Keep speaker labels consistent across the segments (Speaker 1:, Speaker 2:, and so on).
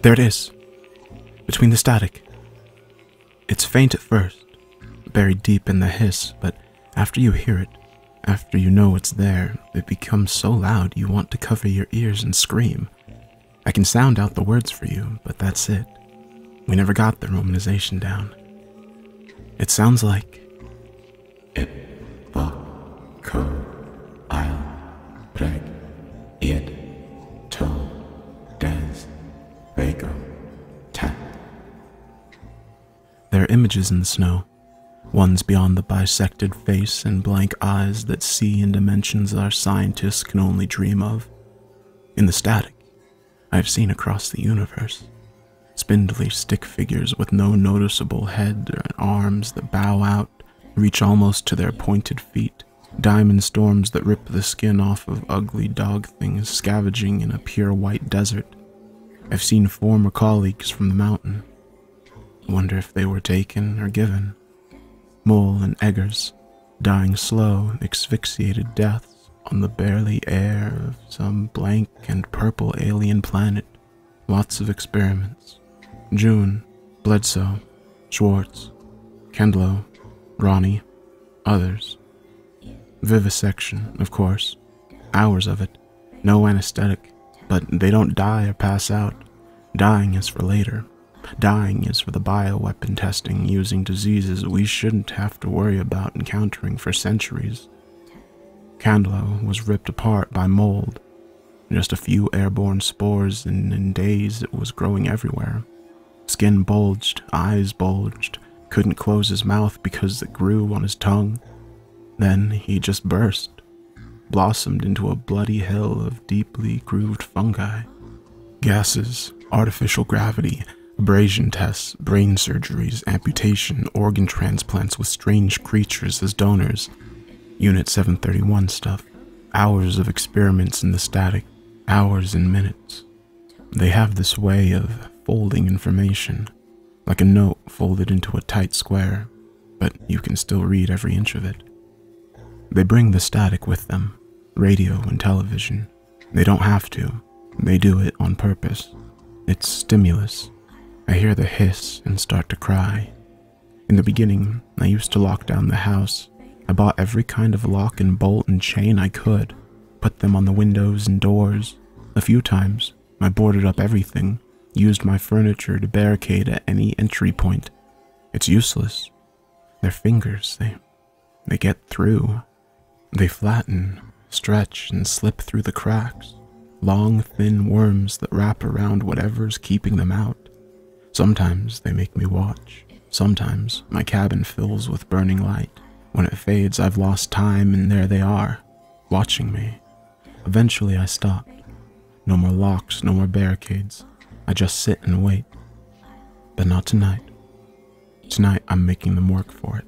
Speaker 1: There it is, between the static. It's faint at first, buried deep in the hiss, but after you hear it, after you know it's there, it becomes so loud you want to cover your ears and scream. I can sound out the words for you, but that's it. We never got the romanization down. It sounds like...
Speaker 2: It, va, ko, I'll, reg, id, to, des, vego, tat.
Speaker 1: There are images in the snow, ones beyond the bisected face and blank eyes that see in dimensions our scientists can only dream of. In the static, I have seen across the universe. Spindly stick figures with no noticeable head or arms that bow out, reach almost to their pointed feet, diamond storms that rip the skin off of ugly dog things scavenging in a pure white desert. I've seen former colleagues from the mountain. Wonder if they were taken or given. Mole and eggers, dying slow, asphyxiated deaths on the barely air of some blank and purple alien planet. Lots of experiments. June, Bledsoe, Schwartz, Kendlow, Ronnie, others. Vivisection, of course. Hours of it. No anesthetic. But they don't die or pass out. Dying is for later. Dying is for the bioweapon testing using diseases we shouldn't have to worry about encountering for centuries. Candlo was ripped apart by mold. Just a few airborne spores, and in days it was growing everywhere. Skin bulged, eyes bulged, couldn't close his mouth because it grew on his tongue. Then he just burst, blossomed into a bloody hill of deeply grooved fungi. Gases, artificial gravity, abrasion tests, brain surgeries, amputation, organ transplants with strange creatures as donors. Unit 731 stuff. Hours of experiments in the static. Hours and minutes. They have this way of folding information, like a note folded into a tight square, but you can still read every inch of it. They bring the static with them, radio and television. They don't have to. They do it on purpose. It's stimulus. I hear the hiss and start to cry. In the beginning, I used to lock down the house. I bought every kind of lock and bolt and chain I could, put them on the windows and doors. A few times, I boarded up everything, used my furniture to barricade at any entry point. It's useless. Their fingers, they get through. They flatten, stretch, and slip through the cracks. Long, thin worms that wrap around whatever's keeping them out. Sometimes they make me watch. Sometimes my cabin fills with burning light. When it fades, I've lost time, and there they are, watching me. Eventually I stopped. No more locks, no more barricades. I just sit and wait. But not tonight. Tonight I'm making them work for it.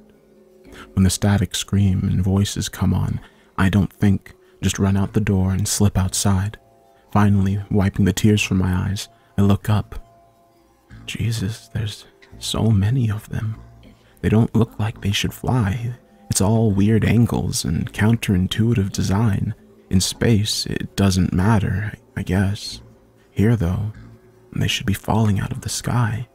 Speaker 1: When the static scream and voices come on, I don't think, just run out the door and slip outside. Finally, wiping the tears from my eyes, I look up. Jesus, there's so many of them. They don't look like they should fly. It's all weird angles and counterintuitive design. In space, it doesn't matter, I guess. Here, though, they should be falling out of the sky.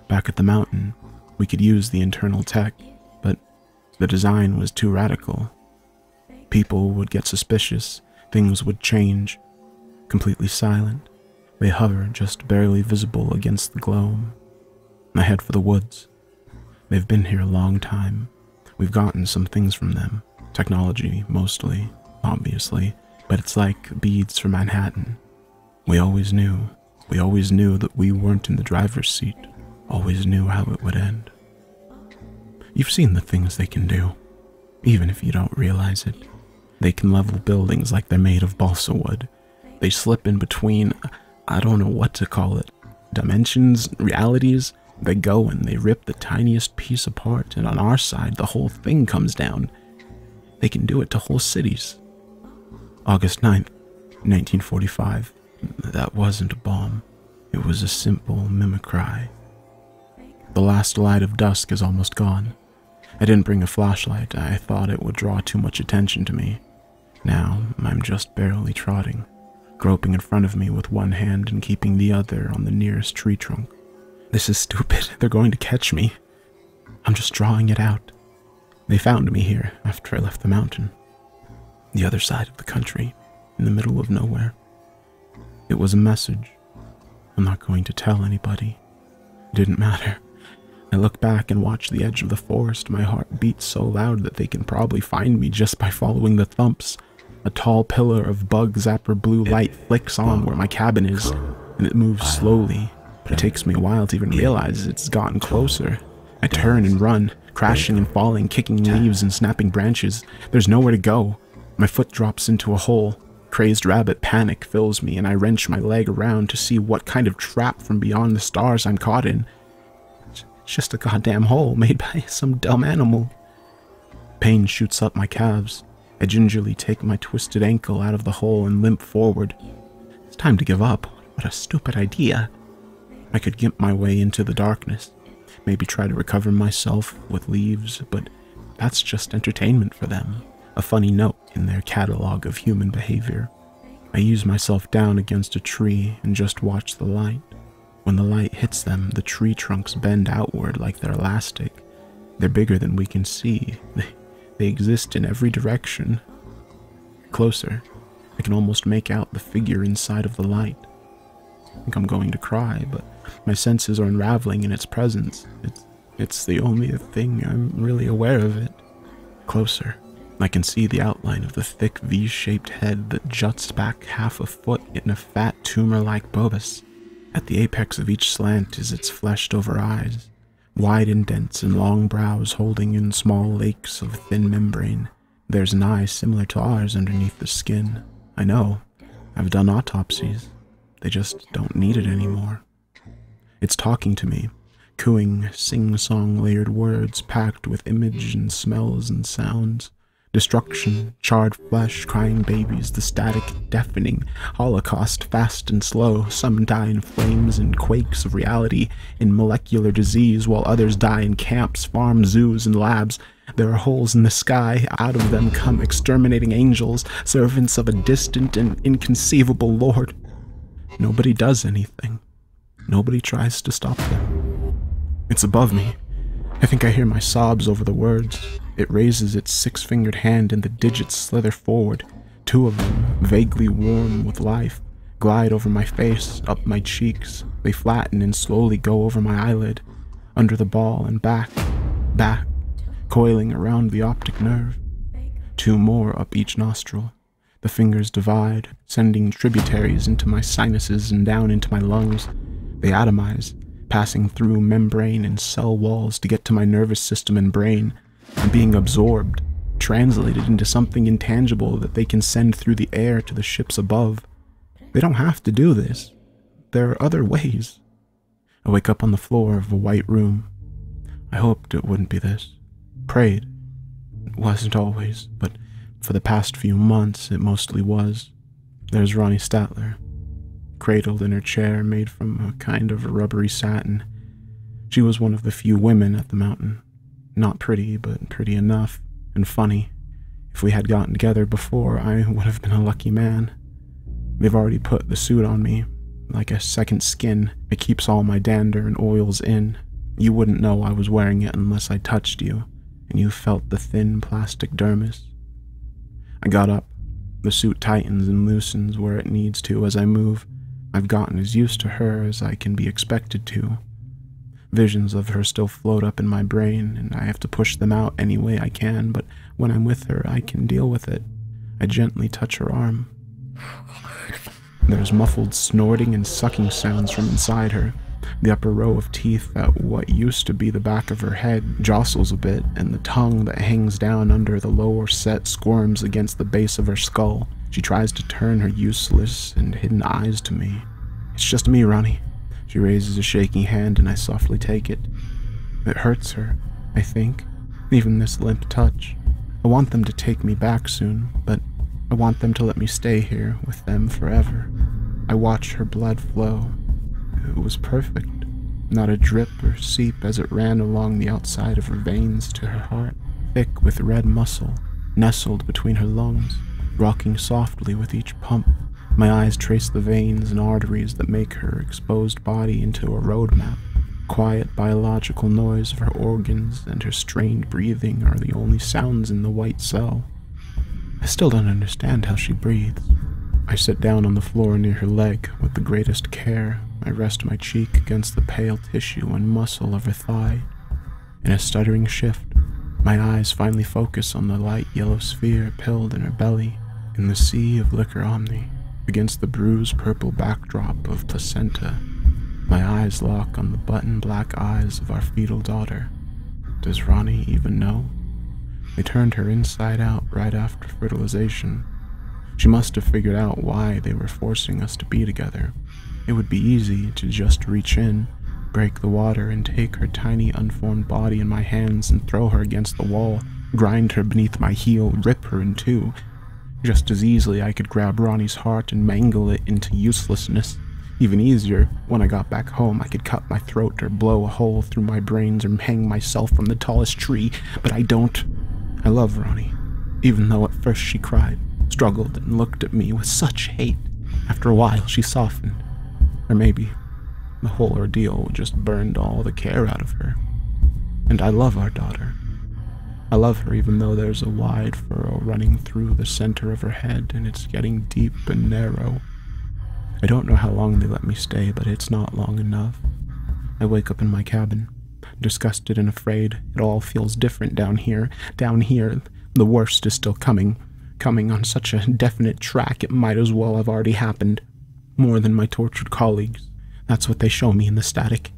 Speaker 1: Back at the mountain, we could use the internal tech, but the design was too radical. People would get suspicious, things would change. Completely silent, they hover just barely visible against the globe. I head for the woods. They've been here a long time. We've gotten some things from them. Technology, mostly, obviously, but it's like beads from Manhattan. We always knew that we weren't in the driver's seat, always knew how it would end. You've seen the things they can do, even if you don't realize it. They can level buildings like they're made of balsa wood. They slip in between, I don't know what to call it, dimensions, realities. They go and they rip the tiniest piece apart, and on our side, the whole thing comes down. They can do it to whole cities. August 9th, 1945. That wasn't a bomb. It was a simple mimicry. The last light of dusk is almost gone. I didn't bring a flashlight. I thought it would draw too much attention to me. Now, I'm just barely trotting. groping in front of me with one hand and keeping the other on the nearest tree trunk. This is stupid. They're going to catch me. I'm just drawing it out. They found me here after I left the mountain. The other side of the country, in the middle of nowhere. It was a message. I'm not going to tell anybody. It didn't matter. I look back and watch the edge of the forest. My heart beats so loud that they can probably find me just by following the thumps. A tall pillar of bug zapper blue light flicks on where my cabin is, and it moves slowly. It takes me a while to even realize it's gotten closer. I turn and run, crashing and falling, kicking leaves and snapping branches. There's nowhere to go. My foot drops into a hole. Crazed rabbit panic fills me, and I wrench my leg around to see what kind of trap from beyond the stars I'm caught in. It's just a goddamn hole made by some dumb animal. Pain shoots up my calves. I gingerly take my twisted ankle out of the hole and limp forward. It's time to give up. What a stupid idea. I could gimp my way into the darkness, maybe try to recover myself with leaves, but that's just entertainment for them. A funny note in their catalog of human behavior. I ease myself down against a tree and just watch the light. When the light hits them, the tree trunks bend outward like they're elastic. They're bigger than we can see. They exist in every direction. Closer, I can almost make out the figure inside of the light. I think I'm going to cry, but my senses are unraveling in its presence. It's the only thing I'm really aware of it. Closer, I can see the outline of the thick V-shaped head that juts back half a foot in a fat tumor-like bulbous. At the apex of each slant is its fleshed-over eyes, wide indents and long brows holding in small lakes of thin membrane. There's an eye similar to ours underneath the skin. I know. I've done autopsies. They just don't need it anymore. It's talking to me, cooing sing-song layered words packed with image and smells and sounds. Destruction, charred flesh, crying babies, the static, deafening holocaust, fast and slow. Some die in flames and quakes of reality, in molecular disease, while others die in camps, farms, zoos, and labs. There are holes in the sky. Out of them come exterminating angels, servants of a distant and inconceivable Lord. Nobody does anything. Nobody tries to stop them. It's above me. I think I hear my sobs over the words. It raises its six-fingered hand and the digits slither forward. Two of them, vaguely warm with life, glide over my face, up my cheeks. They flatten and slowly go over my eyelid, under the ball and back, coiling around the optic nerve. Two more up each nostril. The fingers divide, sending tributaries into my sinuses and down into my lungs. They atomize, passing through membrane and cell walls to get to my nervous system and brain. I'm being absorbed, translated into something intangible that they can send through the air to the ships above. They don't have to do this. There are other ways. I wake up on the floor of a white room. I hoped it wouldn't be this. Prayed. It wasn't always, but for the past few months it mostly was. There's Ronnie Statler, cradled in her chair made from a kind of rubbery satin. She was one of the few women at the mountain. Not pretty, but pretty enough, and funny. If we had gotten together before, I would have been a lucky man. They've already put the suit on me, like a second skin. It keeps all my dander and oils in. You wouldn't know I was wearing it unless I touched you, and you felt the thin plastic dermis. I got up. The suit tightens and loosens where it needs to as I move. I've gotten as used to her as I can be expected to. Visions of her still float up in my brain, and I have to push them out any way I can, but when I'm with her, I can deal with it. I gently touch her arm. There's muffled snorting and sucking sounds from inside her. The upper row of teeth at what used to be the back of her head jostles a bit, and the tongue that hangs down under the lower set squirms against the base of her skull. She tries to turn her useless and hidden eyes to me. It's just me, Ronnie. She raises a shaking hand and I softly take it. It hurts her, I think, even this limp touch. I want them to take me back soon, but I want them to let me stay here with them forever. I watch her blood flow. It was perfect. Not a drip or seep as it ran along the outside of her veins to her heart, thick with red muscle, nestled between her lungs, rocking softly with each pump. My eyes trace the veins and arteries that make her exposed body into a road map. Quiet biological noise of her organs and her strained breathing are the only sounds in the white cell. I still don't understand how she breathes. I sit down on the floor near her leg with the greatest care. I rest my cheek against the pale tissue and muscle of her thigh. In a stuttering shift, my eyes finally focus on the light yellow sphere pilled in her belly, in the sea of liquor omni, against the bruised purple backdrop of placenta. My eyes lock on the button black eyes of our fetal daughter. Does Ronnie even know? They turned her inside out right after fertilization. She must have figured out why they were forcing us to be together. It would be easy to just reach in, break the water, and take her tiny unformed body in my hands and throw her against the wall, grind her beneath my heel, rip her in two. Just as easily I could grab Ronnie's heart and mangle it into uselessness. Even easier, when I got back home, I could cut my throat or blow a hole through my brains or hang myself from the tallest tree, but I don't. I love Ronnie, even though at first she cried, struggled, and looked at me with such hate. After a while, she softened. Or maybe the whole ordeal just burned all the care out of her. And I love our daughter. I love her even though there's a wide furrow running through the center of her head and it's getting deep and narrow. I don't know how long they let me stay, but it's not long enough. I wake up in my cabin, disgusted and afraid. It all feels different down here. Down here, the worst is still coming. Coming on such a definite track, it might as well have already happened. More than my tortured colleagues. That's what they show me in the static.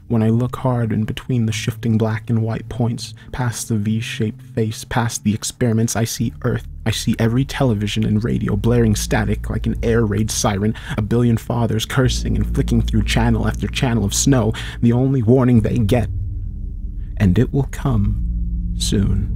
Speaker 1: When I look hard in between the shifting black and white points, past the V-shaped face, past the experiments, I see Earth. I see every television and radio blaring static like an air raid siren, a billion fathers cursing and flicking through channel after channel of snow, the only warning they get. And it will come soon.